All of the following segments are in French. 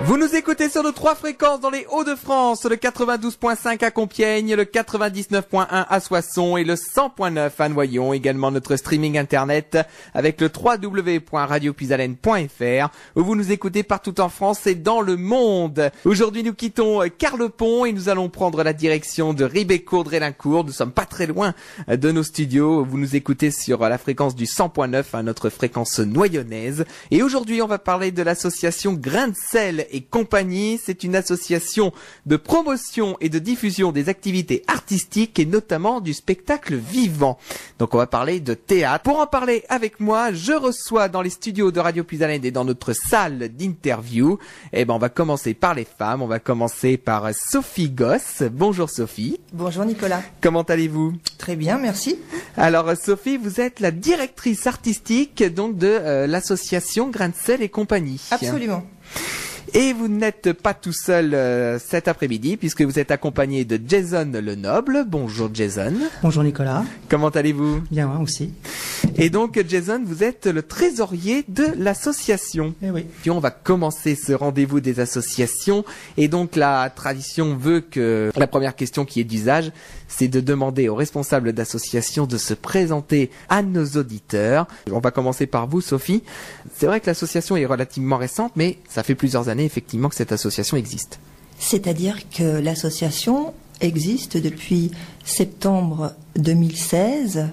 Vous nous écoutez sur nos 3 fréquences dans les Hauts-de-France, le 92.5 à Compiègne, le 99.1 à Soissons et le 100.9 à Noyon. Également notre streaming internet avec le www.radiopuisalène.fr où vous nous écoutez partout en France et dans le monde. Aujourd'hui, nous quittons Carlepont et nous allons prendre la direction de Ribécourt-Drélincourt. Nous sommes pas très loin de nos studios. Vous nous écoutez sur la fréquence du 100.9 à notre fréquence noyonnaise. Et aujourd'hui, on va parler de l'association Grain de Sel et compagnie. C'est une association de promotion et de diffusion des activités artistiques et notamment du spectacle vivant. Donc on va parler de théâtre. Pour en parler avec moi, je reçois dans les studios de Radio Puisalène et dans notre salle d'interview, on va commencer par les femmes. On va commencer par Sophie Gosse. Bonjour Sophie. Bonjour Nicolas. Comment allez-vous? Très bien, merci. Alors Sophie, vous êtes la directrice artistique donc de l'association Grain de Sel et compagnie. Absolument. Et vous n'êtes pas tout seul cet après-midi puisque vous êtes accompagné de Jason Lenoble. Bonjour Jason. Bonjour Nicolas. Comment allez-vous? Bien, moi aussi. Et donc Jason, vous êtes le trésorier de l'association. Eh oui. Puis on va commencer ce rendez-vous des associations. Et donc la tradition veut que la première question qui est d'usage, c'est de demander aux responsables d'association de se présenter à nos auditeurs. On va commencer par vous Sophie. C'est vrai que l'association est relativement récente, mais ça fait plusieurs années effectivement que cette association existe. C'est-à-dire que l'association existe depuis septembre 2016,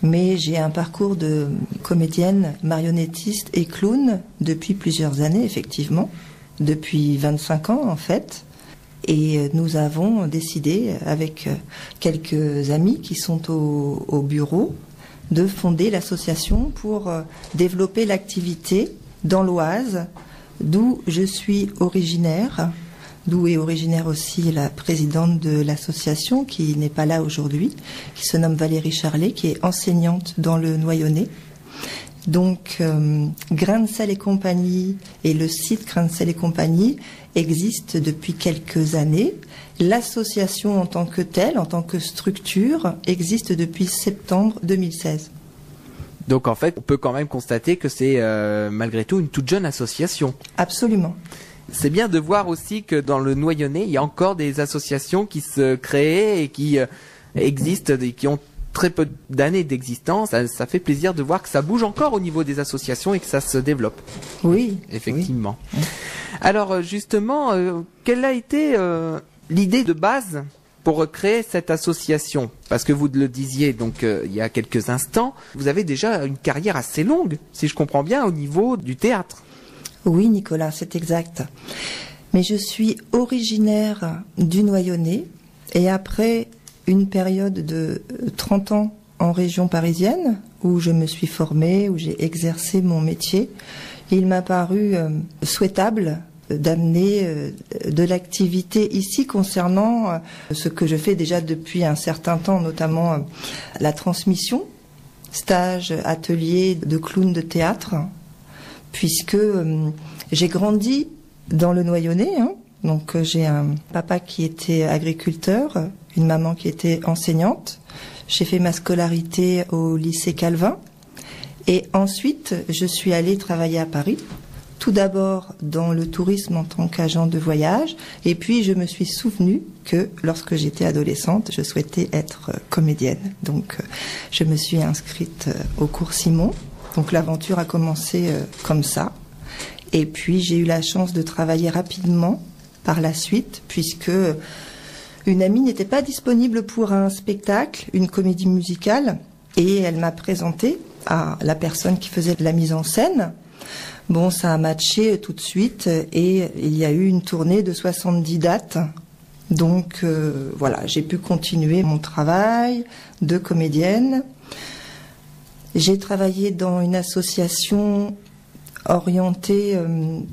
mais j'ai un parcours de comédienne, marionnettiste et clown depuis plusieurs années, effectivement, depuis 25 ans en fait. Et nous avons décidé, avec quelques amis qui sont au bureau, de fonder l'association pour développer l'activité dans l'Oise, d'où je suis originaire, d'où est originaire aussi la présidente de l'association, qui n'est pas là aujourd'hui, qui se nomme Valérie Charlet, qui est enseignante dans le Noyonnais. Donc, Grain de Sel et compagnie et le site Grain de Sel et compagnie existent depuis quelques années. L'association en tant que telle, en tant que structure, existe depuis septembre 2016. Donc en fait, on peut quand même constater que c'est malgré tout une toute jeune association. Absolument. C'est bien de voir aussi que dans le Noyonnais, il y a encore des associations qui se créent et qui existent et qui ont très peu d'années d'existence. Ça fait plaisir de voir que ça bouge encore au niveau des associations et que ça se développe. Oui. Effectivement. Oui. Alors justement, quelle a été l'idée de base pour créer cette association? Parce que vous le disiez donc il y a quelques instants, vous avez déjà une carrière assez longue, si je comprends bien, au niveau du théâtre. Oui Nicolas, c'est exact. Mais je suis originaire du Noyonnais et après une période de 30 ans en région parisienne où je me suis formée, où j'ai exercé mon métier, il m'a paru souhaitable d'amener de l'activité ici concernant ce que je fais déjà depuis un certain temps, notamment la transmission, stage, atelier de clown de théâtre, puisque j'ai grandi dans le Noyonnais, donc j'ai un papa qui était agriculteur, une maman qui était enseignante, j'ai fait ma scolarité au lycée Calvin, et ensuite je suis allée travailler à Paris. Tout d'abord dans le tourisme en tant qu'agent de voyage, et puis je me suis souvenu que lorsque j'étais adolescente, je souhaitais être comédienne. Donc je me suis inscrite au cours Simon. Donc l'aventure a commencé comme ça. Et puis j'ai eu la chance de travailler rapidement par la suite, puisque une amie n'était pas disponible pour un spectacle, une comédie musicale, et elle m'a présenté à la personne qui faisait la mise en scène. Bon, ça a matché tout de suite et il y a eu une tournée de 70 dates. Donc voilà, j'ai pu continuer mon travail de comédienne. J'ai travaillé dans une association orientée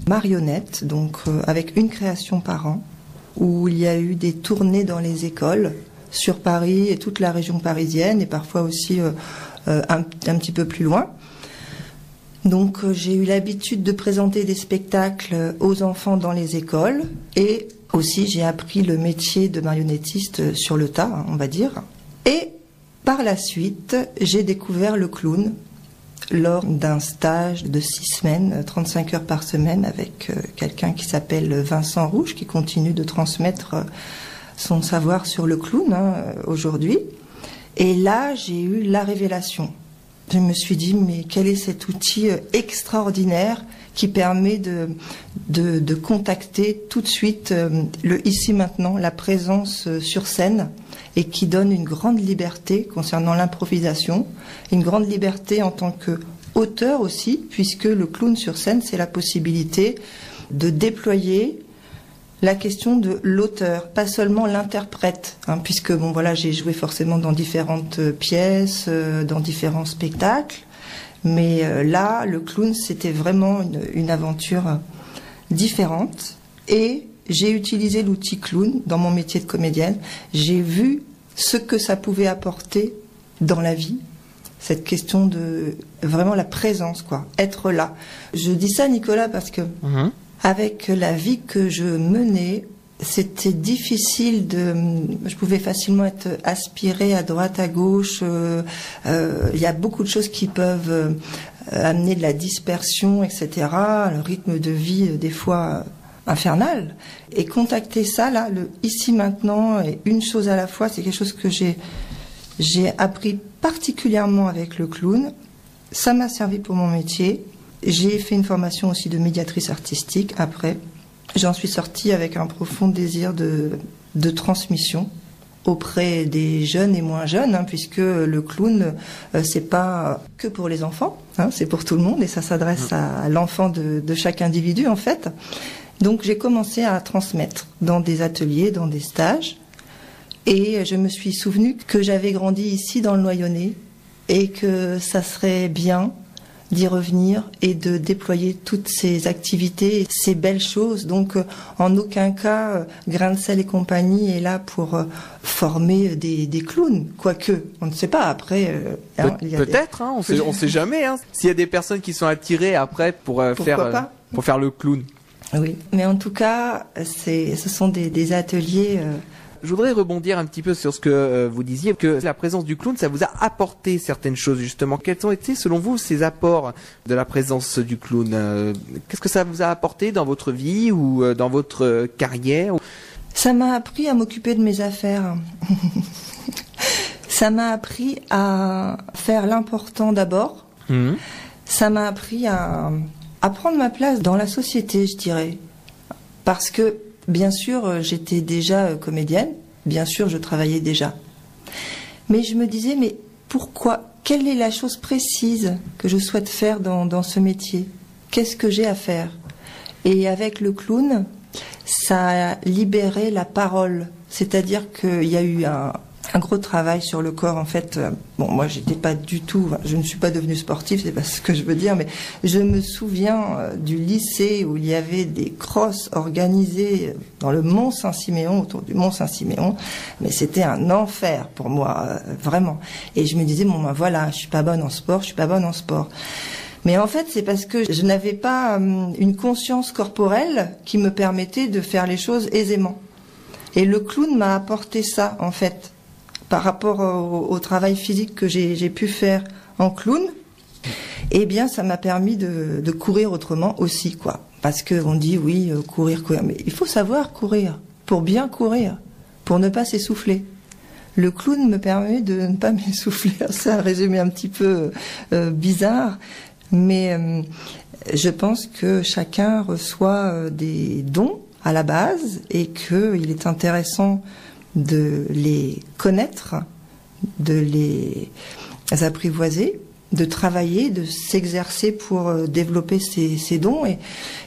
marionnette, donc avec une création par an, où il y a eu des tournées dans les écoles sur Paris et toute la région parisienne et parfois aussi un petit peu plus loin. Donc j'ai eu l'habitude de présenter des spectacles aux enfants dans les écoles et aussi j'ai appris le métier de marionnettiste sur le tas, on va dire. Et par la suite, j'ai découvert le clown lors d'un stage de 6 semaines, 35 heures par semaine, avec quelqu'un qui s'appelle Vincent Rouge, qui continue de transmettre son savoir sur le clown aujourd'hui. Et là, j'ai eu la révélation. Je me suis dit, mais quel est cet outil extraordinaire qui permet de contacter tout de suite le ici maintenant, la présence sur scène, et qui donne une grande liberté concernant l'improvisation, une grande liberté en tant qu'auteur aussi, puisque le clown sur scène, c'est la possibilité de déployer la question de l'auteur, pas seulement l'interprète, puisque bon voilà, j'ai joué forcément dans différentes pièces, dans différents spectacles, mais là, le clown, c'était vraiment une aventure différente, et j'ai utilisé l'outil clown dans mon métier de comédienne. J'ai vu ce que ça pouvait apporter dans la vie, cette question de vraiment la présence, quoi, être là. Je dis ça, Nicolas, parce que avec la vie que je menais, c'était difficile je pouvais facilement être aspirée à droite, à gauche. Il y a beaucoup de choses qui peuvent amener de la dispersion, etc. Le rythme de vie, des fois, infernal. Et contacter ça, là, le ici maintenant et une chose à la fois, c'est quelque chose que j'ai appris particulièrement avec le clown. Ça m'a servi pour mon métier. J'ai fait une formation aussi de médiatrice artistique après. J'en suis sortie avec un profond désir de transmission auprès des jeunes et moins jeunes, puisque le clown, c'est pas que pour les enfants, c'est pour tout le monde, et ça s'adresse à l'enfant de chaque individu, en fait. Donc j'ai commencé à transmettre dans des ateliers, dans des stages, et je me suis souvenu que j'avais grandi ici dans le Noyonnais, et que ça serait bien d'y revenir et de déployer toutes ces activités, ces belles choses. Donc en aucun cas, Grain de Sel et compagnie est là pour former des clowns, quoique, on ne sait pas, après... Peut-être, on sait jamais, s'il y a des personnes qui sont attirées après pour faire le clown. Oui, mais en tout cas, ce sont des ateliers... Je voudrais rebondir un petit peu sur ce que vous disiez, que la présence du clown, ça vous a apporté certaines choses, justement. Quels ont été, selon vous, ces apports de la présence du clown? Qu'est-ce que ça vous a apporté dans votre vie ou dans votre carrière? Ça m'a appris à m'occuper de mes affaires. Ça m'a appris à faire l'important d'abord. Ça m'a appris à prendre ma place dans la société, je dirais. Parce que, bien sûr, j'étais déjà comédienne, bien sûr, je travaillais déjà. Mais je me disais, mais pourquoi? Quelle est la chose précise que je souhaite faire dans ce métier? Qu'est-ce que j'ai à faire? Et avec le clown, ça a libéré la parole. C'est-à-dire qu'il y a eu un gros travail sur le corps, en fait. Bon, moi, j'étais pas du tout, je ne suis pas devenue sportive, c'est pas ce que je veux dire, mais je me souviens du lycée où il y avait des crosses organisées dans le Mont Saint-Siméon, autour du Mont Saint-Siméon, mais c'était un enfer pour moi, vraiment. Et je me disais, bon, ben voilà, je suis pas bonne en sport. Mais en fait, c'est parce que je n'avais pas une conscience corporelle qui me permettait de faire les choses aisément. Et le clown m'a apporté ça, en fait. Par rapport au travail physique que j'ai pu faire en clown, eh bien, ça m'a permis de courir autrement aussi, quoi. Parce que on dit, oui, courir, mais il faut savoir courir, pour bien courir, pour ne pas s'essouffler. Le clown me permet de ne pas m'essouffler. C'est un résumé un petit peu bizarre, mais je pense que chacun reçoit des dons à la base et qu'il est intéressant de les connaître, de les apprivoiser, de travailler, de s'exercer pour développer ces dons.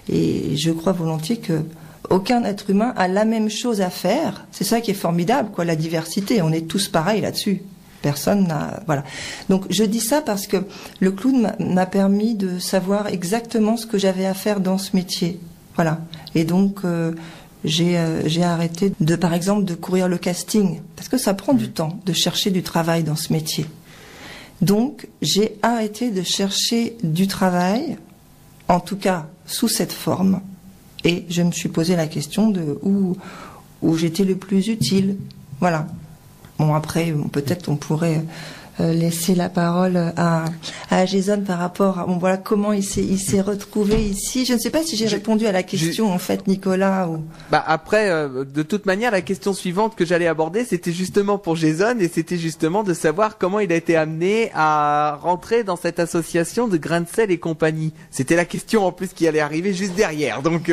Et je crois volontiers que aucun être humain a la même chose à faire. C'est ça qui est formidable, quoi, la diversité. On est tous pareils là-dessus. Personne n'a... Voilà. Donc je dis ça parce que le clown m'a permis de savoir exactement ce que j'avais à faire dans ce métier. Voilà. Et donc... J'ai arrêté par exemple, de courir le casting, parce que ça prend du temps de chercher du travail dans ce métier. Donc, j'ai arrêté de chercher du travail, en tout cas sous cette forme, et je me suis posé la question de où j'étais le plus utile. Voilà. Bon, après, peut-être on pourrait laisser la parole à Jason par rapport à voilà comment il s'est retrouvé ici. Je ne sais pas si j'ai répondu à la question en fait, Nicolas. Ou... Après, de toute manière, la question suivante que j'allais aborder, c'était justement pour Jason et c'était justement de savoir comment il a été amené à rentrer dans cette association de Grains de Sel et compagnie. C'était la question en plus qui allait arriver juste derrière. Donc,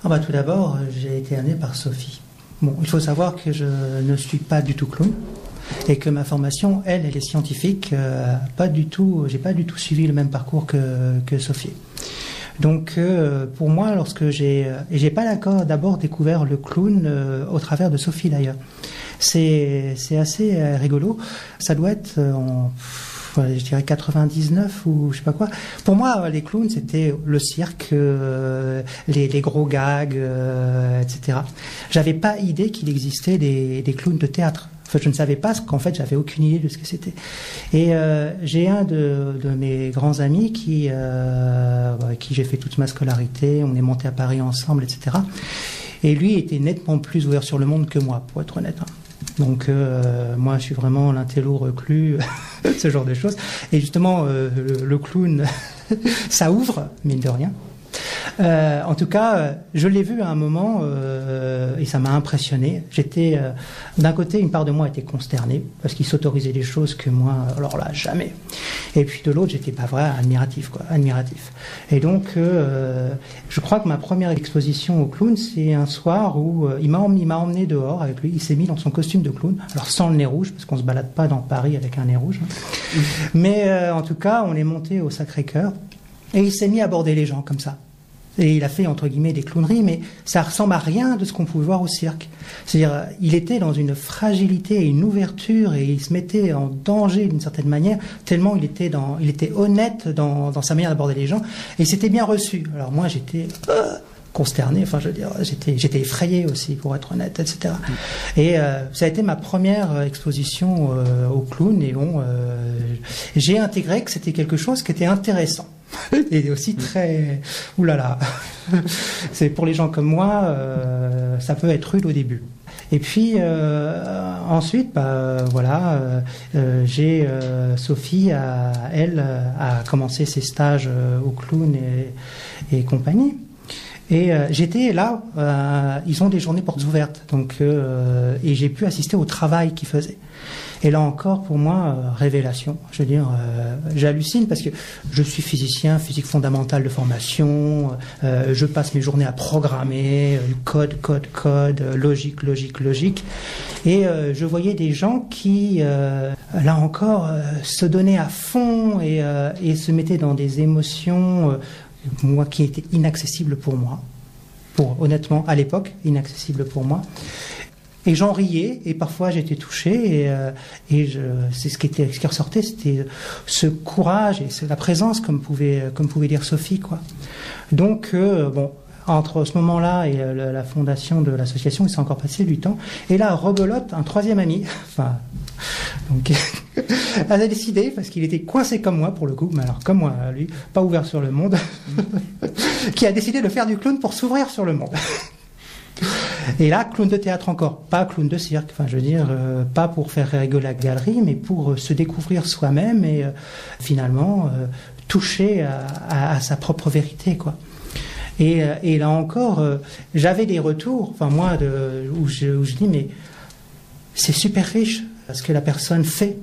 tout d'abord, j'ai été amené par Sophie. Bon, il faut savoir que je ne suis pas du tout clown et que ma formation, elle est scientifique. J'ai pas du tout suivi le même parcours que Sophie. Donc, pour moi, lorsque j'ai pas d'abord découvert le clown au travers de Sophie d'ailleurs. C'est assez rigolo. Ça doit être je dirais 99 ou je sais pas quoi. Pour moi, les clowns, c'était le cirque, les gros gags, etc. J'avais pas idée qu'il existait des clowns de théâtre. Enfin, je ne savais pas qu'en fait, j'avais aucune idée de ce que c'était. Et j'ai un de mes grands amis avec qui j'ai fait toute ma scolarité. On est monté à Paris ensemble, etc. Et lui était nettement plus ouvert sur le monde que moi, pour être honnête. Donc moi je suis vraiment l'intello reclus, ce genre de choses. Et justement le clown, ça ouvre, mine de rien. En tout cas, je l'ai vu à un moment et ça m'a impressionné. J'étais, d'un côté, une part de moi était consternée parce qu'il s'autorisait des choses que moi, alors là, jamais. Et puis de l'autre, j'étais pas vrai, admiratif. Et donc, je crois que ma première exposition au clown, c'est un soir où il m'a emmené dehors avec lui. Il s'est mis dans son costume de clown, alors sans le nez rouge parce qu'on se balade pas dans Paris avec un nez rouge. Mais en tout cas, on est monté au Sacré-Cœur et il s'est mis à aborder les gens comme ça. Et il a fait, entre guillemets, des clowneries, mais ça ressemble à rien de ce qu'on pouvait voir au cirque. C'est-à-dire, il était dans une fragilité et une ouverture, et il se mettait en danger d'une certaine manière, tellement il était honnête dans sa manière d'aborder les gens, et c'était bien reçu. Alors moi, j'étais consterné, enfin, je veux dire, j'étais effrayé aussi, pour être honnête, etc. Et ça a été ma première exposition au clown, et bon, j'ai intégré que c'était quelque chose qui était intéressant. Et aussi très oulala. C'est pour les gens comme moi, ça peut être rude au début. Et puis ensuite, j'ai Sophie, elle a commencé ses stages au clown et compagnie. Et j'étais là, ils ont des journées portes ouvertes, donc et j'ai pu assister au travail qu'ils faisaient. Et là encore, pour moi, révélation. Je veux dire, j'hallucine parce que je suis physicien, physique fondamentale de formation. Je passe mes journées à programmer, code, logique. Et je voyais des gens qui, là encore, se donnaient à fond et se mettaient dans des émotions, moi qui étaient inaccessibles pour moi. Honnêtement, à l'époque, inaccessibles pour moi. Et j'en riais, et parfois j'étais touché, c'est ce qui ressortait, c'était ce courage et la présence, comme pouvait dire Sophie, quoi. Donc, entre ce moment-là et la fondation de l'association, il s'est encore passé du temps. Et là, rebelote, un troisième ami, donc, elle a décidé, parce qu'il était coincé comme moi, pour le coup, mais alors comme moi, lui, pas ouvert sur le monde, qui a décidé de faire du clown pour s'ouvrir sur le monde. Et là, clown de théâtre encore, pas clown de cirque. Enfin, je veux dire, pas pour faire rigoler la galerie, mais pour se découvrir soi-même et finalement toucher à sa propre vérité, quoi. Et là encore, j'avais des retours, enfin moi, où je dis mais c'est super riche ce que la personne fait.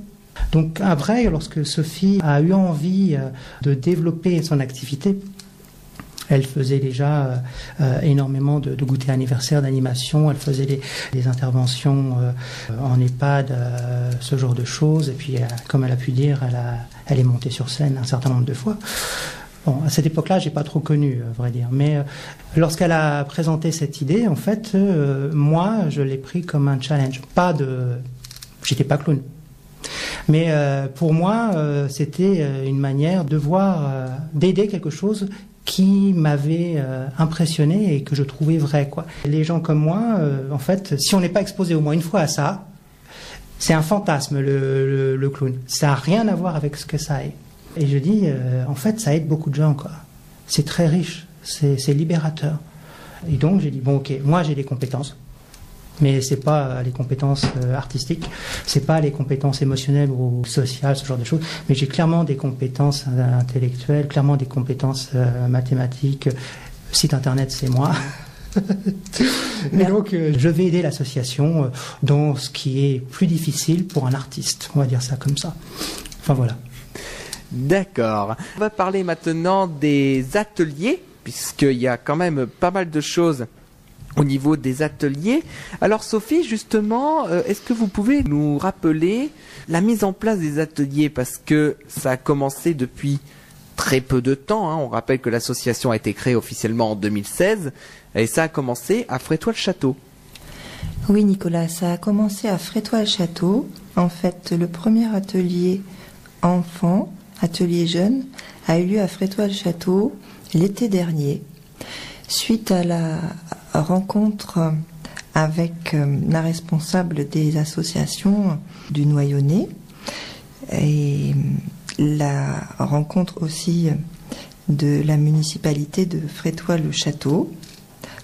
Donc après, lorsque Sophie a eu envie de développer son activité, elle faisait déjà énormément de goûters anniversaires, d'animation. Elle faisait des interventions en EHPAD, ce genre de choses. Et puis, comme elle a pu dire, elle est montée sur scène un certain nombre de fois. Bon, à cette époque-là, j'ai pas trop connu, à vrai dire. Mais lorsqu'elle a présenté cette idée, en fait, moi, je l'ai pris comme un challenge. J'étais pas clown. Mais pour moi, c'était une manière de voir, d'aider quelque chose qui m'avait impressionné et que je trouvais vrai, quoi. Les gens comme moi, en fait, si on n'est pas exposé au moins une fois à ça, c'est un fantasme, le clown. Ça n'a rien à voir avec ce que ça est. Et je dis, en fait, ça aide beaucoup de gens, quoi. C'est très riche, c'est libérateur. Et donc, j'ai dit, bon, ok, moi j'ai des compétences. Mais c'est pas les compétences artistiques, c'est pas les compétences émotionnelles ou sociales, ce genre de choses. Mais j'ai clairement des compétences intellectuelles, clairement des compétences mathématiques. Site internet, c'est moi. Et donc, je vais aider l'association dans ce qui est plus difficile pour un artiste. On va dire ça comme ça. Enfin voilà. D'accord. On va parler maintenant des ateliers, puisqu'il y a quand même pas mal de choses au niveau des ateliers. Alors Sophie, justement, est-ce que vous pouvez nous rappeler la mise en place des ateliers, parce que ça a commencé depuis très peu de temps, hein. On rappelle que l'association a été créée officiellement en 2016 et ça a commencé à Frétois-le-Château. Oui Nicolas, ça a commencé à Frétois-le-Château. En fait, le premier atelier enfant, atelier jeune, a eu lieu à Frétois-le-Château l'été dernier, suite à la rencontre avec la responsable des associations du Noyonnais et la rencontre aussi de la municipalité de Frétois-le-Château.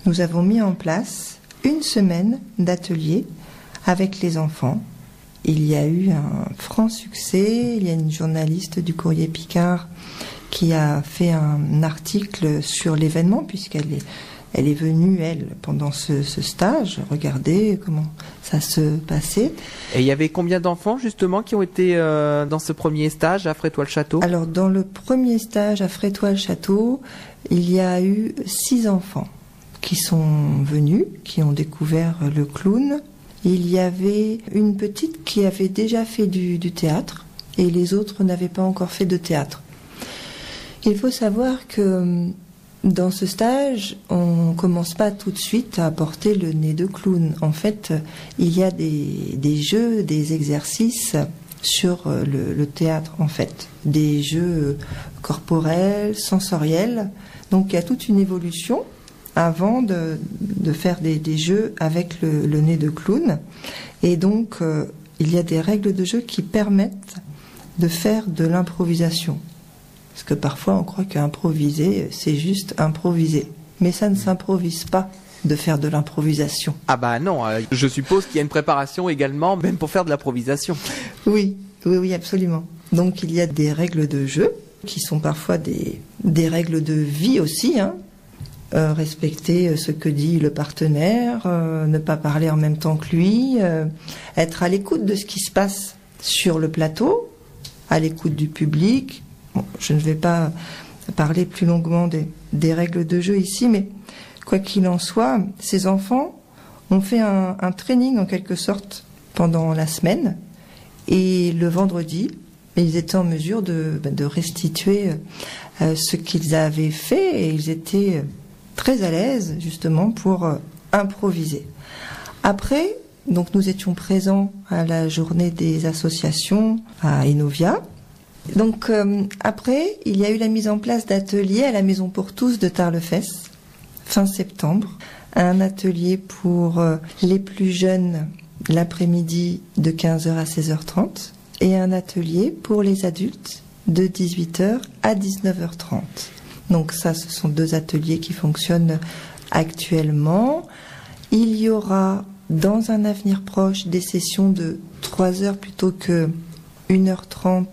Nous avons mis en place une semaine d'atelier avec les enfants. Il y a eu un franc succès. Il y a une journaliste du Courrier Picard qui a fait un article sur l'événement, puisqu'elle est venue, elle, pendant ce stage, regarder comment ça se passait. Et il y avait combien d'enfants, justement, qui ont été dans ce premier stage à Frétois-le-Château? Alors, dans le premier stage à Frétois-le-Château, il y a eu 6 enfants qui sont venus, qui ont découvert le clown. Il y avait une petite qui avait déjà fait du théâtre, et les autres n'avaient pas encore fait de théâtre. Il faut savoir que dans ce stage, on commence pas tout de suite à porter le nez de clown. En fait, il y a des jeux, des exercices sur le théâtre, en fait. Des jeux corporels, sensoriels. Donc il y a toute une évolution avant de faire des jeux avec le nez de clown. Et donc, il y a des règles de jeu qui permettent de faire de l'improvisation. Parce que parfois on croit qu'improviser, c'est juste improviser. Mais ça ne s'improvise pas de faire de l'improvisation. Ah bah non, je suppose qu'il y a une préparation également, même pour faire de l'improvisation. Oui, absolument. Donc il y a des règles de jeu, qui sont parfois des règles de vie aussi, hein. Respecter ce que dit le partenaire, ne pas parler en même temps que lui, être à l'écoute de ce qui se passe sur le plateau, à l'écoute du public. Bon, je ne vais pas parler plus longuement des règles de jeu ici, mais quoi qu'il en soit, ces enfants ont fait un training en quelque sorte pendant la semaine, et le vendredi, ils étaient en mesure de restituer ce qu'ils avaient fait, et ils étaient très à l'aise justement pour improviser. Après, donc nous étions présents à la journée des associations à Enovia. Donc après, il y a eu la mise en place d'ateliers à la Maison pour tous de Tarbes-le-Fess, fin septembre. Un atelier pour les plus jeunes l'après-midi de 15h à 16h30 et un atelier pour les adultes de 18h à 19h30. Donc ça, ce sont 2 ateliers qui fonctionnent actuellement. Il y aura dans un avenir proche des sessions de 3 heures plutôt que 1h30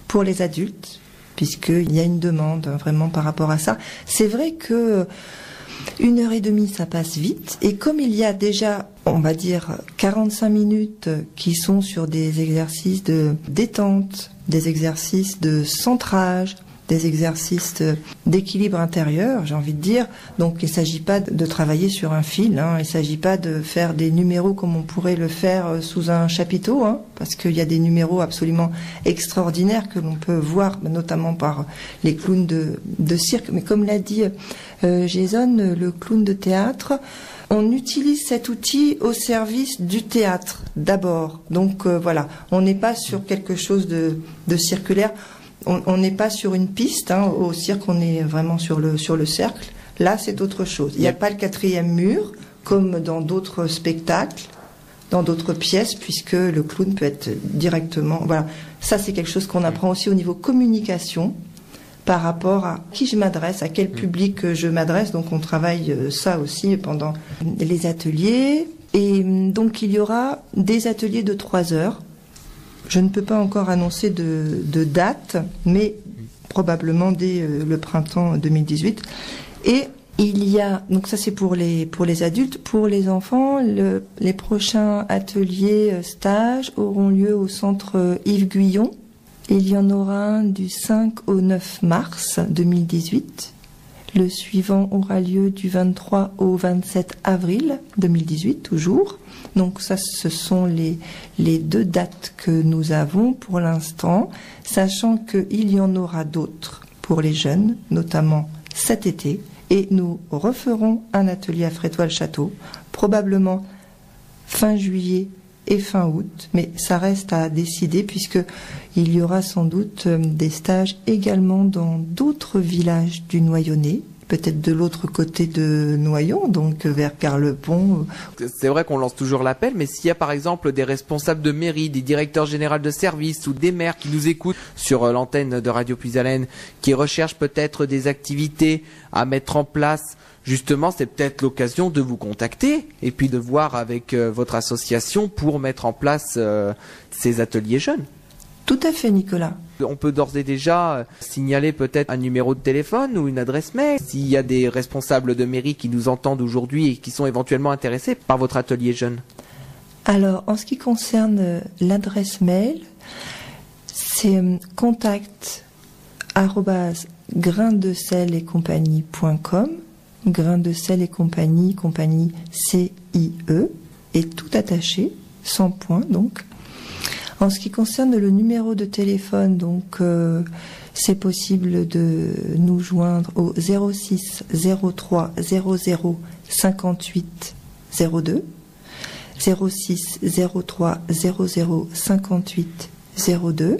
pour les adultes, puisqu'il y a une demande vraiment par rapport à ça. C'est vrai que 1h30, ça passe vite, et comme il y a déjà, on va dire, 45 minutes qui sont sur des exercices de détente, des exercices de centrage, des exercices d'équilibre intérieur, j'ai envie de dire. Donc il ne s'agit pas de travailler sur un fil, hein. Il ne s'agit pas de faire des numéros comme on pourrait le faire sous un chapiteau, hein, parce qu'il y a des numéros absolument extraordinaires que l'on peut voir, notamment par les clowns de cirque. Mais comme l'a dit Jason, le clown de théâtre, on utilise cet outil au service du théâtre d'abord. Donc voilà, on n'est pas sur quelque chose de circulaire. On n'est pas sur une piste, hein. Au cirque, on est vraiment sur le cercle. Là, c'est autre chose. Il n'y a pas le 4e mur, comme dans d'autres spectacles, dans d'autres pièces, puisque le clown peut être directement... Voilà, ça, c'est quelque chose qu'on apprend aussi au niveau communication, par rapport à qui je m'adresse, à quel public je m'adresse. Donc, on travaille ça aussi pendant les ateliers. Et donc il y aura des ateliers de 3 heures. Je ne peux pas encore annoncer de date, mais probablement dès le printemps 2018. Et il y a, donc ça c'est pour les adultes, pour les enfants, les prochains ateliers stages auront lieu au centre Yves Guyon. Il y en aura un du 5 au 9 mars 2018. Le suivant aura lieu du 23 au 27 avril 2018, toujours. Donc ça, ce sont les 2 dates que nous avons pour l'instant, sachant qu'il y en aura d'autres pour les jeunes, notamment cet été. Et nous referons un atelier à Frétois-le-Château, probablement fin juillet et fin août, mais ça reste à décider puisque il y aura sans doute des stages également dans d'autres villages du Noyonnais, peut-être de l'autre côté de Noyon, donc vers Carlepont. C'est vrai qu'on lance toujours l'appel, mais s'il y a par exemple des responsables de mairie, des directeurs généraux de services ou des maires qui nous écoutent sur l'antenne de Radio Puisalène, qui recherchent peut-être des activités à mettre en place, justement, c'est peut-être l'occasion de vous contacter et puis de voir avec votre association pour mettre en place ces ateliers jeunes. Tout à fait, Nicolas. On peut d'ores et déjà signaler peut-être un numéro de téléphone ou une adresse mail. S'il y a des responsables de mairie qui nous entendent aujourd'hui et qui sont éventuellement intéressés par votre atelier jeune. Alors, en ce qui concerne l'adresse mail, c'est contact@graindesel-et-compagnie.com, Grain de sel et compagnie, compagnie CIE, et tout attaché, sans point donc. En ce qui concerne le numéro de téléphone, donc c'est possible de nous joindre au 06 03 00 58 02, 06 03 00 58 02.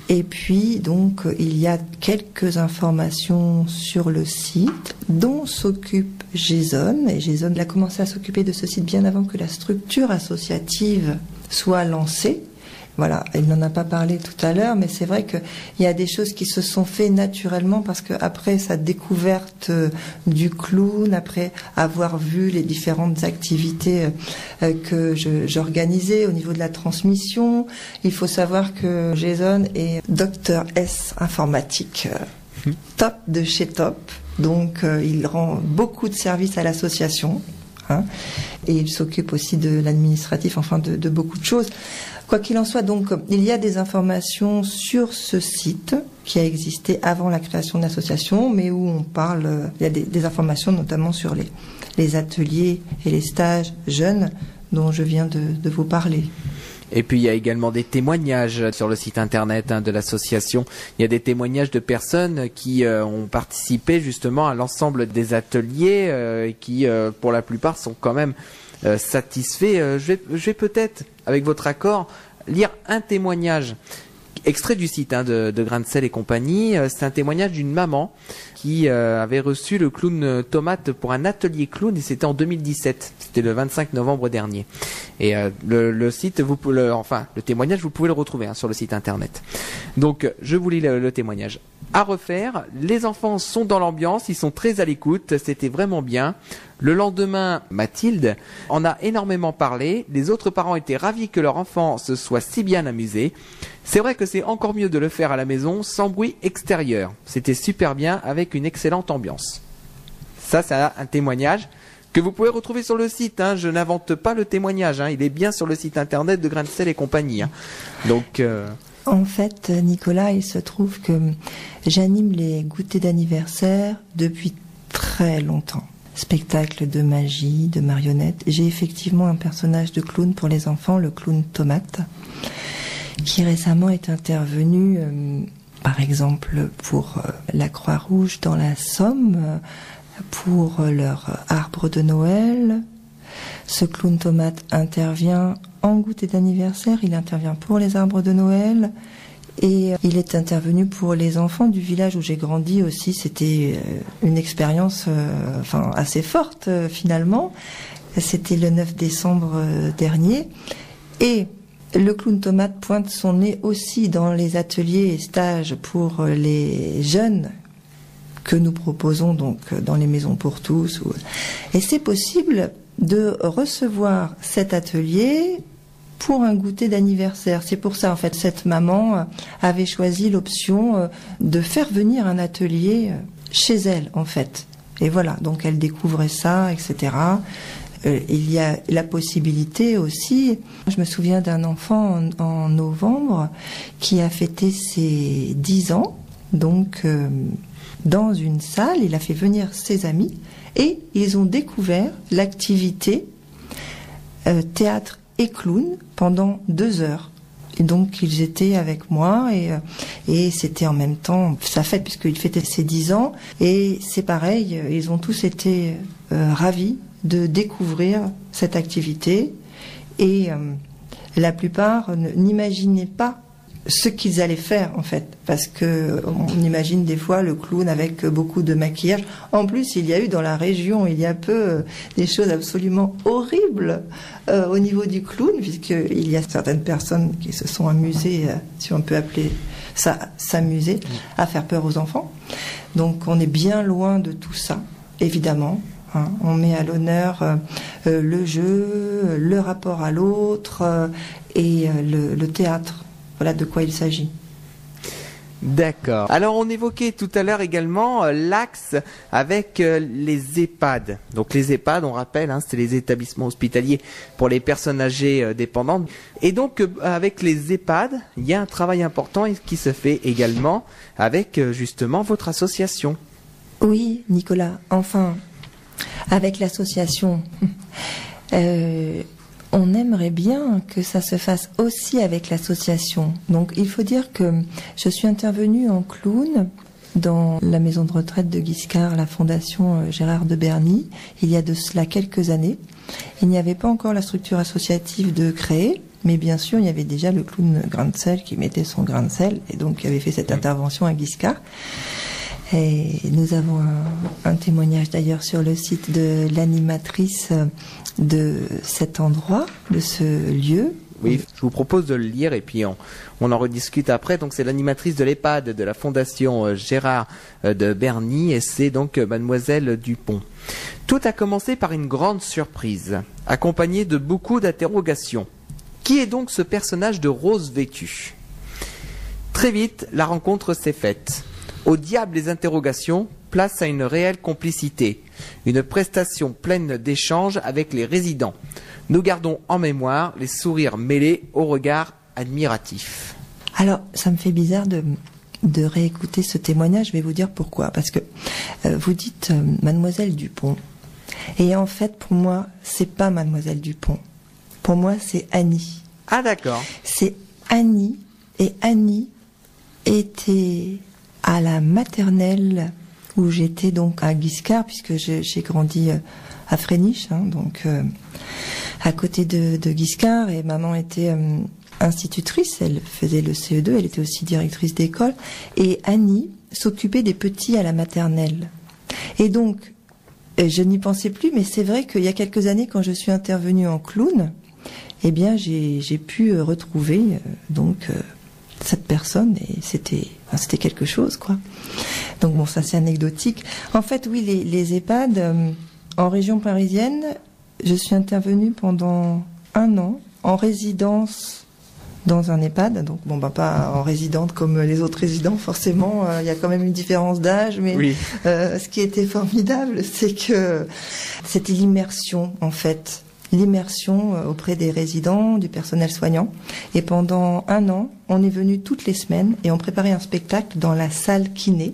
Et puis, donc, il y a quelques informations sur le site dont s'occupe Jason. Et Jason a commencé à s'occuper de ce site bien avant que la structure associative soit lancée. Voilà, il n'en a pas parlé tout à l'heure, mais c'est vrai qu'il y a des choses qui se sont faites naturellement parce que après sa découverte du clown, après avoir vu les différentes activités que j'organisais au niveau de la transmission, il faut savoir que Jason est docteur S informatique, top de chez top, donc il rend beaucoup de services à l'association. Et il s'occupe aussi de l'administratif, enfin de beaucoup de choses. Quoi qu'il en soit, donc, il y a des informations sur ce site qui a existé avant la création de l'association, mais où on parle, il y a des informations notamment sur les ateliers et les stages jeunes dont je viens de vous parler. Et puis il y a également des témoignages sur le site internet de l'association. Il y a des témoignages de personnes qui ont participé justement à l'ensemble des ateliers et qui, pour la plupart, sont quand même satisfaits. Je vais peut-être, avec votre accord, lire un témoignage extrait du site de Grain de sel et compagnie. C'est un témoignage d'une maman qui avait reçu le clown Tomate pour un atelier clown et c'était en 2017. C'était le 25 novembre dernier. Et le site, le témoignage, vous pouvez le retrouver sur le site internet. Donc, je vous lis le témoignage. À refaire, les enfants sont dans l'ambiance, ils sont très à l'écoute, c'était vraiment bien. Le lendemain, Mathilde en a énormément parlé, les autres parents étaient ravis que leur enfant se soit si bien amusé. C'est vrai que c'est encore mieux de le faire à la maison, sans bruit extérieur. C'était super bien, avec une excellente ambiance. Ça, c'est un témoignage que vous pouvez retrouver sur le site. Je n'invente pas le témoignage, il est bien sur le site internet de Grain de sel et compagnie. Donc... En fait, Nicolas, il se trouve que j'anime les goûters d'anniversaire depuis très longtemps. Spectacle de magie, de marionnettes. J'ai effectivement un personnage de clown pour les enfants, le clown Tomate, qui récemment est intervenu, par exemple, pour la Croix-Rouge dans la Somme, pour leur arbre de Noël. Ce clown Tomate intervient en goûter d'anniversaire, il intervient pour les arbres de Noël et il est intervenu pour les enfants du village où j'ai grandi aussi. C'était une expérience assez forte finalement. C'était le 9 décembre dernier et le clown Tomate pointe son nez aussi dans les ateliers et stages pour les jeunes que nous proposons donc dans les maisons pour tous. Et c'est possible de recevoir cet atelier pour un goûter d'anniversaire. C'est pour ça, en fait, cette maman avait choisi l'option de faire venir un atelier chez elle, en fait. Et voilà, donc elle découvrait ça, etc. Il y a la possibilité aussi, je me souviens d'un enfant en novembre qui a fêté ses 10 ans, donc dans une salle, il a fait venir ses amis et ils ont découvert l'activité théâtre et clown pendant 2 heures. Et donc ils étaient avec moi et c'était en même temps sa fête puisqu'il fêtait ses 10 ans et c'est pareil, ils ont tous été ravis de découvrir cette activité et la plupart n'imaginaient pas ce qu'ils allaient faire en fait, parce que on imagine des fois le clown avec beaucoup de maquillage. En plus, il y a eu dans la région, il y a peu, des choses absolument horribles au niveau du clown, puisqu'il y a certaines personnes qui se sont amusées, si on peut appeler ça s'amuser, à faire peur aux enfants. Donc on est bien loin de tout ça, évidemment. On met à l'honneur le jeu, le rapport à l'autre et le théâtre. Voilà de quoi il s'agit. D'accord. Alors on évoquait tout à l'heure également l'axe avec les EHPAD. Donc les EHPAD, on rappelle, c'est les établissements hospitaliers pour les personnes âgées dépendantes. Et donc avec les EHPAD, il y a un travail important qui se fait également avec justement votre association. Oui, Nicolas. Enfin, avec l'association, on aimerait bien que ça se fasse aussi avec l'association. Donc il faut dire que je suis intervenue en clown dans la maison de retraite de Guiscard, la fondation Gérard de Berny, il y a de cela quelques années. Il n'y avait pas encore la structure associative de créer, mais bien sûr il y avait déjà le clown grain de sel qui mettait son grain de sel et donc qui avait fait cette intervention à Guiscard. Et nous avons un témoignage d'ailleurs sur le site de l'animatrice de cet endroit, de ce lieu. Oui, je vous propose de le lire et puis on en rediscute après. Donc c'est l'animatrice de l'EHPAD de la fondation Gérard de Berny et c'est donc Mademoiselle Dupont. Tout a commencé par une grande surprise, accompagnée de beaucoup d'interrogations. Qui est donc ce personnage de rose vêtue ? Très vite, la rencontre s'est faite. Au diable les interrogations, place à une réelle complicité, une prestation pleine d'échanges avec les résidents. Nous gardons en mémoire les sourires mêlés au regard admiratif. Alors, ça me fait bizarre de réécouter ce témoignage, je vais vous dire pourquoi. Parce que vous dites Mademoiselle Dupont, et en fait, pour moi, c'est pas Mademoiselle Dupont. Pour moi, c'est Annie. Ah d'accord. C'est Annie, et Annie était à la maternelle où j'étais donc à Guiscard, puisque j'ai grandi à Fréniche, donc à côté de Guiscard, et maman était institutrice, elle faisait le CE2, elle était aussi directrice d'école, et Annie s'occupait des petits à la maternelle. Et donc, je n'y pensais plus, mais c'est vrai qu'il y a quelques années, quand je suis intervenue en clown, eh bien j'ai pu retrouver cette personne, et c'était quelque chose, quoi. Donc bon, ça c'est anecdotique. En fait, oui, les EHPAD en région parisienne, je suis intervenue pendant 1 an en résidence dans un EHPAD. Donc bon, pas en résidente comme les autres résidents, forcément. Il y a quand même une différence d'âge, mais oui. Ce qui était formidable, c'est que c'était l'immersion, en fait. L'immersion auprès des résidents, du personnel soignant. Et pendant 1 an, on est venu toutes les semaines et on préparait un spectacle dans la salle kiné,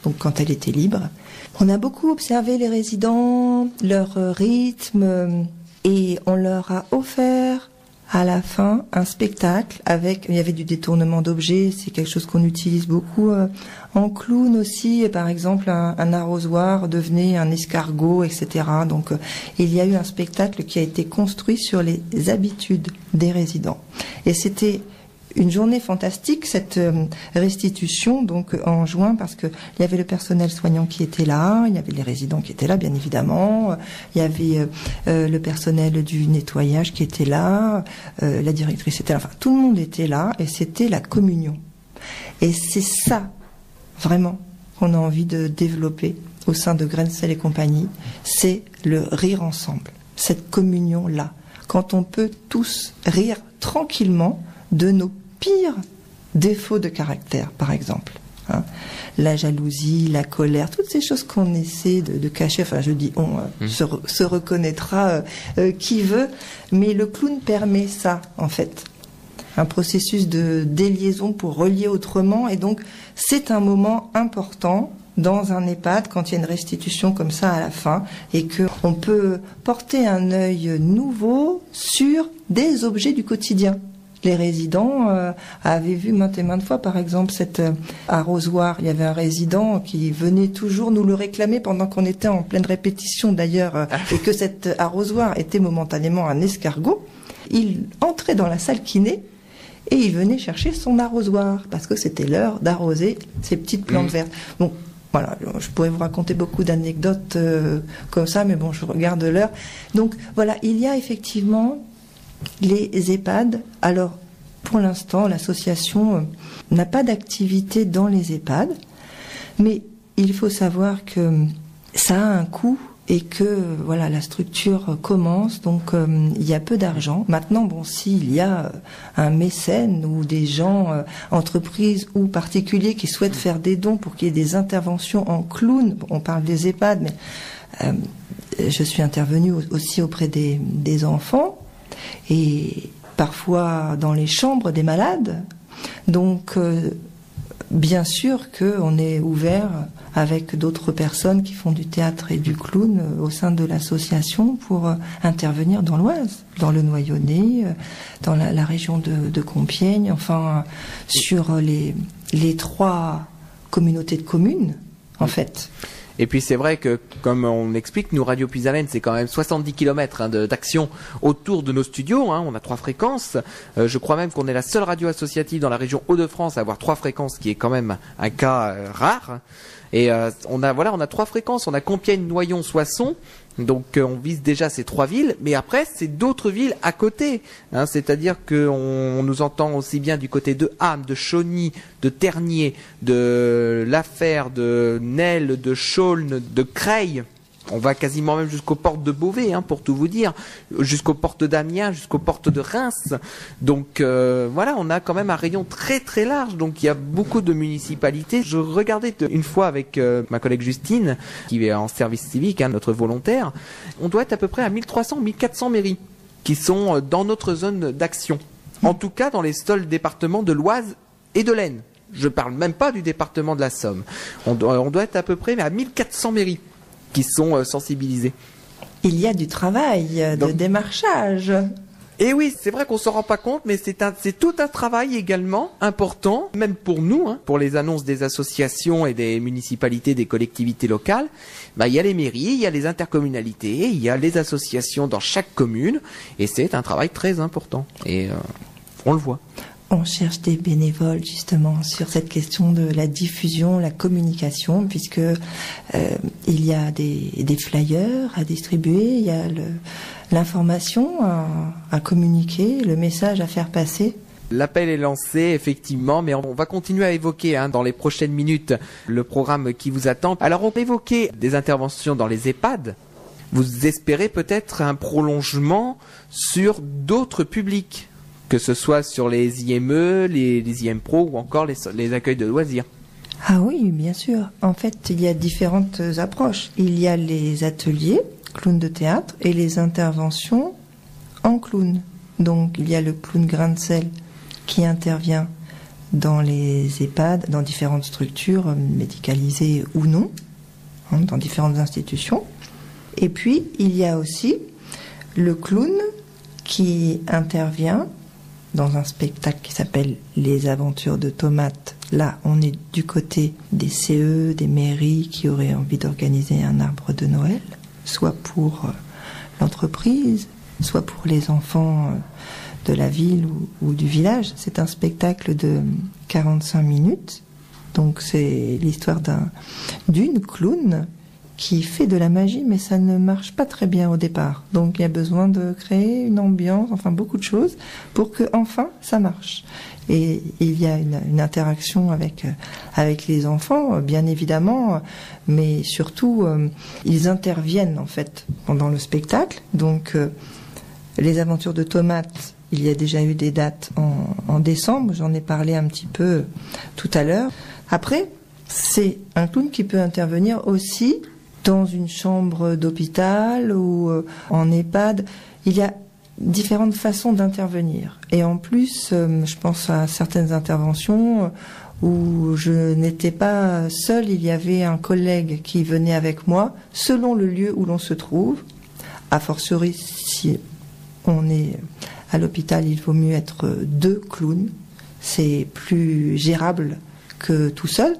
donc quand elle était libre. On a beaucoup observé les résidents, leur rythme, et on leur a offert à la fin un spectacle avec, il y avait du détournement d'objets, c'est quelque chose qu'on utilise beaucoup en clown aussi, par exemple un arrosoir devenait un escargot, etc. Donc il y a eu un spectacle qui a été construit sur les habitudes des résidents. Et c'était une journée fantastique, cette restitution, donc en juin, parce que il y avait le personnel soignant qui était là, il y avait les résidents qui étaient là, bien évidemment, il y avait le personnel du nettoyage qui était là, la directrice était là, enfin tout le monde était là, et c'était la communion. Et c'est ça, vraiment, qu'on a envie de développer au sein de Grain de Sel et compagnie, c'est le rire ensemble. cette communion-là, quand on peut tous rire tranquillement de nos pires défauts de caractère, par exemple. Hein, la jalousie, la colère, toutes ces choses qu'on essaie de cacher, enfin je dis on se reconnaîtra qui veut, mais le clown permet ça en fait, un processus de déliaison pour relier autrement, et donc c'est un moment important dans un EHPAD quand il y a une restitution comme ça à la fin, et qu'on peut porter un œil nouveau sur des objets du quotidien. Les résidents avaient vu maintes et maintes fois, par exemple, cet arrosoir. Il y avait un résident qui venait toujours nous le réclamer pendant qu'on était en pleine répétition d'ailleurs, et que cet arrosoir était momentanément un escargot. Il entrait dans la salle kiné et il venait chercher son arrosoir parce que c'était l'heure d'arroser ces petites plantes vertes. Donc voilà, je pourrais vous raconter beaucoup d'anecdotes comme ça, mais bon, je regarde l'heure. Donc voilà, il y a effectivement les EHPAD. Alors, pour l'instant, l'association n'a pas d'activité dans les EHPAD, mais il faut savoir que ça a un coût et que voilà, la structure commence, donc il y a peu d'argent. Maintenant, bon, s'il y a un mécène ou des gens, entreprises ou particuliers qui souhaitent faire des dons pour qu'il y ait des interventions en clown, on parle des EHPAD, mais je suis intervenue aussi auprès des enfants, et parfois dans les chambres des malades. Donc, bien sûr qu'on est ouvert avec d'autres personnes qui font du théâtre et du clown au sein de l'association pour intervenir dans l'Oise, dans le Noyonnais, dans la région de Compiègne, enfin sur les 3 communautés de communes, en fait. Et puis c'est vrai que, comme on explique, nous, Radio Puisalène, c'est quand même 70 km d'action autour de nos studios. Hein. On a 3 fréquences. Je crois même qu'on est la seule radio associative dans la région Hauts-de-France à avoir 3 fréquences, qui est quand même un cas rare. Et on a 3 fréquences. On a Compiègne, Noyon, Soissons. Donc on vise déjà ces 3 villes, mais après c'est d'autres villes à côté. Hein, c'est-à-dire qu'on nous entend aussi bien du côté de Ham, de Chauny, de Tergnier, de Laffère, de Nesle, de Chaulnes, de Creil. On va quasiment même jusqu'aux portes de Beauvais, hein, pour tout vous dire, jusqu'aux portes d'Amiens, jusqu'aux portes de Reims. Donc voilà, on a quand même un rayon très très large. Donc il y a beaucoup de municipalités. Je regardais une fois avec ma collègue Justine, qui est en service civique, hein, notre volontaire. On doit être à peu près à 1300-1400 mairies qui sont dans notre zone d'action. En tout cas, dans les seuls départements de l'Oise et de l'Aisne. Je parle même pas du département de la Somme. On doit être à peu près à 1400 mairies qui sont sensibilisés. Il y a du travail de démarchage. Et oui, c'est vrai qu'on s'en rend pas compte, mais c'est tout un travail également important, même pour nous, hein, pour les annonces des associations et des municipalités, des collectivités locales. Bah, il y a les mairies, il y a les intercommunalités, il y a les associations dans chaque commune, et c'est un travail très important. Et on le voit. On cherche des bénévoles justement sur cette question de la diffusion, la communication, puisque il y a des flyers à distribuer, il y a l'information à communiquer, le message à faire passer. L'appel est lancé, effectivement, mais on va continuer à évoquer dans les prochaines minutes le programme qui vous attend. Alors, on peut évoquer des interventions dans les EHPAD. Vous espérez peut-être un prolongement sur d'autres publics, que ce soit sur les IME, les IMPRO ou encore les accueils de loisirs. Ah oui, bien sûr. En fait, il y a différentes approches. Il y a les ateliers, clown de théâtre, et les interventions en clown. Donc, il y a le clown grain de sel qui intervient dans les EHPAD, dans différentes structures, médicalisées ou non, hein, dans différentes institutions. Et puis, il y a aussi le clown qui intervient dans un spectacle qui s'appelle Les Aventures de Tomates. Là, on est du côté des CE, des mairies qui auraient envie d'organiser un arbre de Noël, soit pour l'entreprise, soit pour les enfants de la ville ou du village. C'est un spectacle de 45 minutes. Donc c'est l'histoire d'une clown qui fait de la magie, mais ça ne marche pas très bien au départ. Donc il y a besoin de créer une ambiance, enfin beaucoup de choses, pour que enfin ça marche. Et il y a une interaction avec les enfants, bien évidemment, mais surtout ils interviennent en fait pendant le spectacle. Donc les aventures de Tomates, il y a déjà eu des dates en décembre, j'en ai parlé un petit peu tout à l'heure. Après, c'est un clown qui peut intervenir aussi dans une chambre d'hôpital ou en EHPAD. Il y a différentes façons d'intervenir. Et en plus, je pense à certaines interventions où je n'étais pas seule, il y avait un collègue qui venait avec moi, selon le lieu où l'on se trouve. A fortiori, si on est à l'hôpital, il vaut mieux être 2 clowns. C'est plus gérable que tout seul.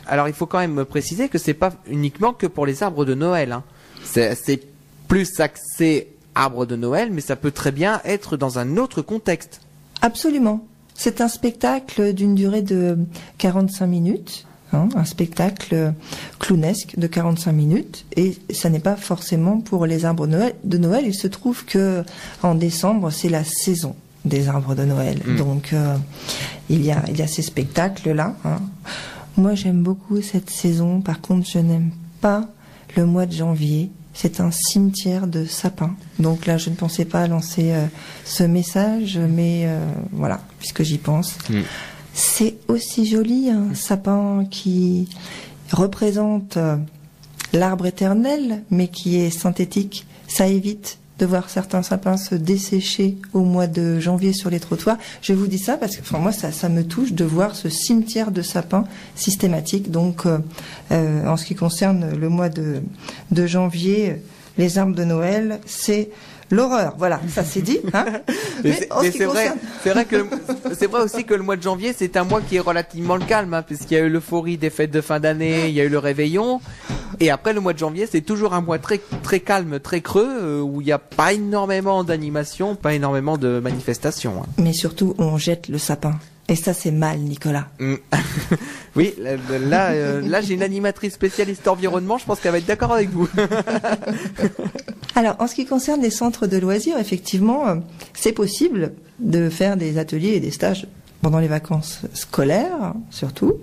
Alors il faut quand même préciser que c'est pas uniquement que pour les arbres de Noël, hein. C'est plus axé arbre de Noël, mais ça peut très bien être dans un autre contexte. Absolument. C'est un spectacle d'une durée de 45 minutes, hein, un spectacle clownesque de 45 minutes, et ça n'est pas forcément pour les arbres de Noël. Il se trouve que en décembre, c'est la saison des arbres de Noël. Donc il y a ces spectacles-là, hein. Moi, j'aime beaucoup cette saison. Par contre, je n'aime pas le mois de janvier. C'est un cimetière de sapins. Donc là, je ne pensais pas lancer ce message, mais voilà, puisque j'y pense. C'est aussi joli, un sapin qui représente l'arbre éternel, mais qui est synthétique. Ça évite de voir certains sapins se dessécher au mois de janvier sur les trottoirs. Je vous dis ça parce que, enfin, moi, ça me touche de voir ce cimetière de sapins systématique. Donc, en ce qui concerne le mois de janvier, les arbres de Noël, c'est l'horreur. Voilà, ça c'est dit. Hein. Mais c'est vrai aussi que le mois de janvier, c'est un mois qui est relativement calme, hein, puisqu'il y a eu l'euphorie des fêtes de fin d'année, il y a eu le réveillon. Et après, le mois de janvier, c'est toujours un mois très, très calme, très creux, où il n'y a pas énormément d'animation, pas énormément de manifestations, hein. Mais surtout, on jette le sapin. Et ça, c'est mal, Nicolas. Oui, là, j'ai une animatrice spécialiste environnement, je pense qu'elle va être d'accord avec vous. Alors, en ce qui concerne les centres de loisirs, effectivement, c'est possible de faire des ateliers et des stages pendant les vacances scolaires, surtout,